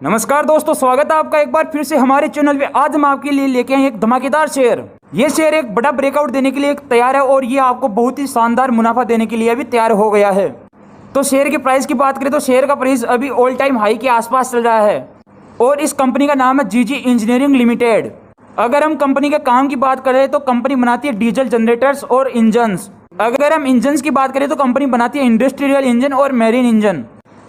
नमस्कार दोस्तों, स्वागत है आपका एक बार फिर से हमारे चैनल पे। आज हम आपके लिए लेके आए एक धमाकेदार शेयर। ये शेयर एक बड़ा ब्रेकआउट देने के लिए तैयार है और ये आपको बहुत ही शानदार मुनाफा देने के लिए अभी तैयार हो गया है। तो शेयर के प्राइस की बात करें तो शेयर का प्राइस अभी ऑल टाइम हाई के आसपास चल रहा है और इस कंपनी का नाम है जीजी इंजीनियरिंग लिमिटेड। अगर हम कंपनी के काम की बात करें तो कंपनी बनाती है डीजल जनरेटर्स और इंजन्स। अगर हम इंजन्स की बात करें तो कंपनी बनाती है इंडस्ट्रियल इंजन और मैरीन इंजन।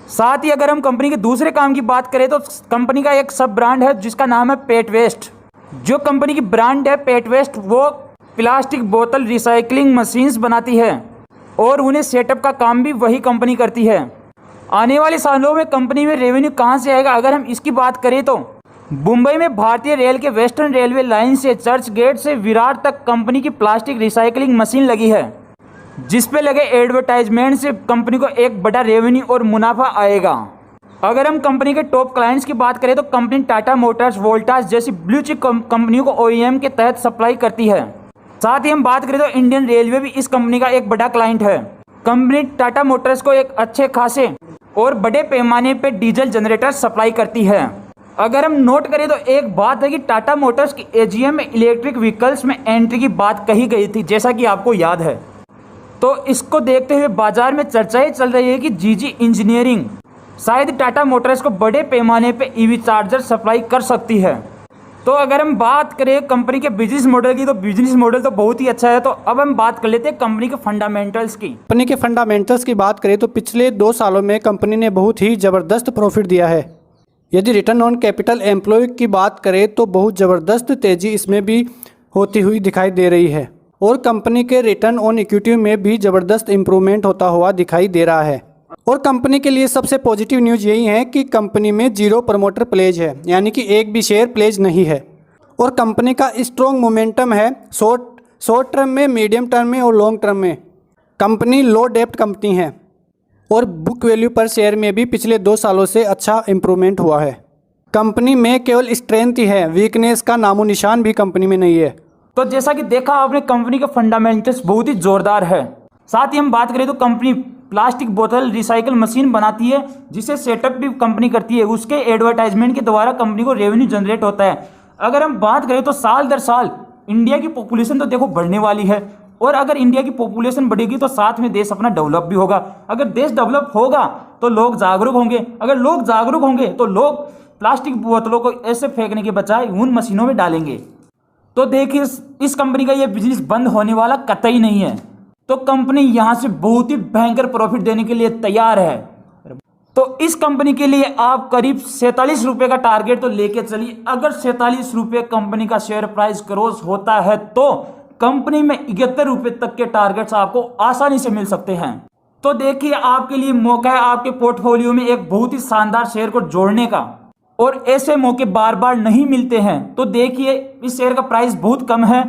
साथ ही अगर हम कंपनी के दूसरे काम की बात करें तो कंपनी का एक सब ब्रांड है जिसका नाम है पेट वेस्ट। जो कंपनी की ब्रांड है पेट वेस्ट, वो प्लास्टिक बोतल रिसाइकलिंग मशीन्स बनाती है और उन्हें सेटअप का काम भी वही कंपनी करती है। आने वाले सालों में कंपनी में रेवेन्यू कहां से आएगा, अगर हम इसकी बात करें तो मुंबई में भारतीय रेल के वेस्टर्न रेलवे लाइन से चर्च गेट से विरार तक कंपनी की प्लास्टिक रिसाइकलिंग मशीन लगी है, जिस पे लगे एडवर्टाइजमेंट से कंपनी को एक बड़ा रेवेन्यू और मुनाफा आएगा। अगर हम कंपनी के टॉप क्लाइंट्स की बात करें तो कंपनी टाटा मोटर्स, वोल्टास जैसी ब्लू चिप कंपनियों को ओईएम के तहत सप्लाई करती है। साथ ही हम बात करें तो इंडियन रेलवे भी इस कंपनी का एक बड़ा क्लाइंट है। कंपनी टाटा मोटर्स को एक अच्छे खासे और बड़े पैमाने पर डीजल जनरेटर सप्लाई करती है। अगर हम नोट करें तो एक बात है कि टाटा मोटर्स की एजीएम में इलेक्ट्रिक व्हीकल्स में एंट्री की बात कही गई थी, जैसा कि आपको याद है। तो इसको देखते हुए बाजार में चर्चाएं चल रही है कि जीजी इंजीनियरिंग शायद टाटा मोटर्स को बड़े पैमाने पे ईवी चार्जर सप्लाई कर सकती है। तो अगर हम बात करें कंपनी के बिजनेस मॉडल की तो बिजनेस मॉडल तो बहुत ही अच्छा है। तो अब हम बात कर लेते हैं कंपनी के फंडामेंटल्स की। कंपनी के फंडामेंटल्स की बात करें तो पिछले 2 सालों में कंपनी ने बहुत ही ज़बरदस्त प्रॉफिट दिया है। यदि रिटर्न ऑन कैपिटल एम्प्लॉय की बात करें तो बहुत ज़बरदस्त तेज़ी इसमें भी होती हुई दिखाई दे रही है और कंपनी के रिटर्न ऑन इक्विटी में भी ज़बरदस्त इम्प्रूवमेंट होता हुआ दिखाई दे रहा है। और कंपनी के लिए सबसे पॉजिटिव न्यूज़ यही है कि कंपनी में 0 प्रमोटर प्लेज है, यानी कि एक भी शेयर प्लेज नहीं है। और कंपनी का स्ट्रॉन्ग मोमेंटम है शॉर्ट टर्म में, मीडियम टर्म में और लॉन्ग टर्म में। कंपनी लो डेप्ट कंपनी है और बुक वैल्यू पर शेयर में भी पिछले 2 सालों से अच्छा इम्प्रूवमेंट हुआ है। कंपनी में केवल स्ट्रेंथ ही है, वीकनेस का नामो निशान भी कंपनी में नहीं है। तो जैसा कि देखा आपने, कंपनी के फंडामेंटल्स बहुत ही जोरदार है। साथ ही हम बात करें तो कंपनी प्लास्टिक बोतल रिसाइकल मशीन बनाती है, जिसे सेटअप भी कंपनी करती है। उसके एडवर्टाइजमेंट के द्वारा कंपनी को रेवेन्यू जनरेट होता है। अगर हम बात करें तो साल दर साल इंडिया की पॉपुलेशन तो देखो बढ़ने वाली है और अगर इंडिया की पॉपुलेशन बढ़ेगी तो साथ में देश अपना डेवलप भी होगा। अगर देश डेवलप होगा तो लोग जागरूक होंगे, अगर लोग जागरूक होंगे तो लोग प्लास्टिक बोतलों को ऐसे फेंकने के बजाय उन मशीनों में डालेंगे। तो देखिए, इस कंपनी का ये बिजनेस बंद होने वाला कतई नहीं है। तो कंपनी यहां से बहुत ही भयंकर प्रॉफिट देने के लिए तैयार है। तो इस कंपनी के लिए आप करीब 47 रुपए का टारगेट तो लेके चलिए। अगर 47 रुपए कंपनी का शेयर प्राइस क्रॉस होता है तो कंपनी में 71 रुपए तक के टारगेट्स आपको आसानी से मिल सकते हैं। तो देखिए, आपके लिए मौका है आपके पोर्टफोलियो में एक बहुत ही शानदार शेयर को जोड़ने का, और ऐसे मौके बार बार नहीं मिलते हैं। तो देखिए, इस शेयर का प्राइस बहुत कम है,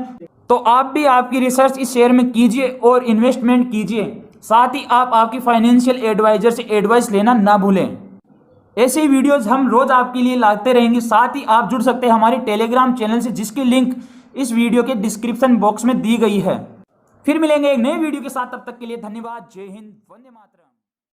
तो आप भी आपकी रिसर्च इस शेयर में कीजिए और इन्वेस्टमेंट कीजिए। साथ ही आप आपकी फाइनेंशियल एडवाइजर से एडवाइस लेना ना भूलें। ऐसे ही वीडियोस हम रोज आपके लिए लाते रहेंगे। साथ ही आप जुड़ सकते हैं हमारे टेलीग्राम चैनल से, जिसकी लिंक इस वीडियो के डिस्क्रिप्शन बॉक्स में दी गई है। फिर मिलेंगे एक नए वीडियो के साथ, तब तक के लिए धन्यवाद। जय हिंद, वंदे मातरम।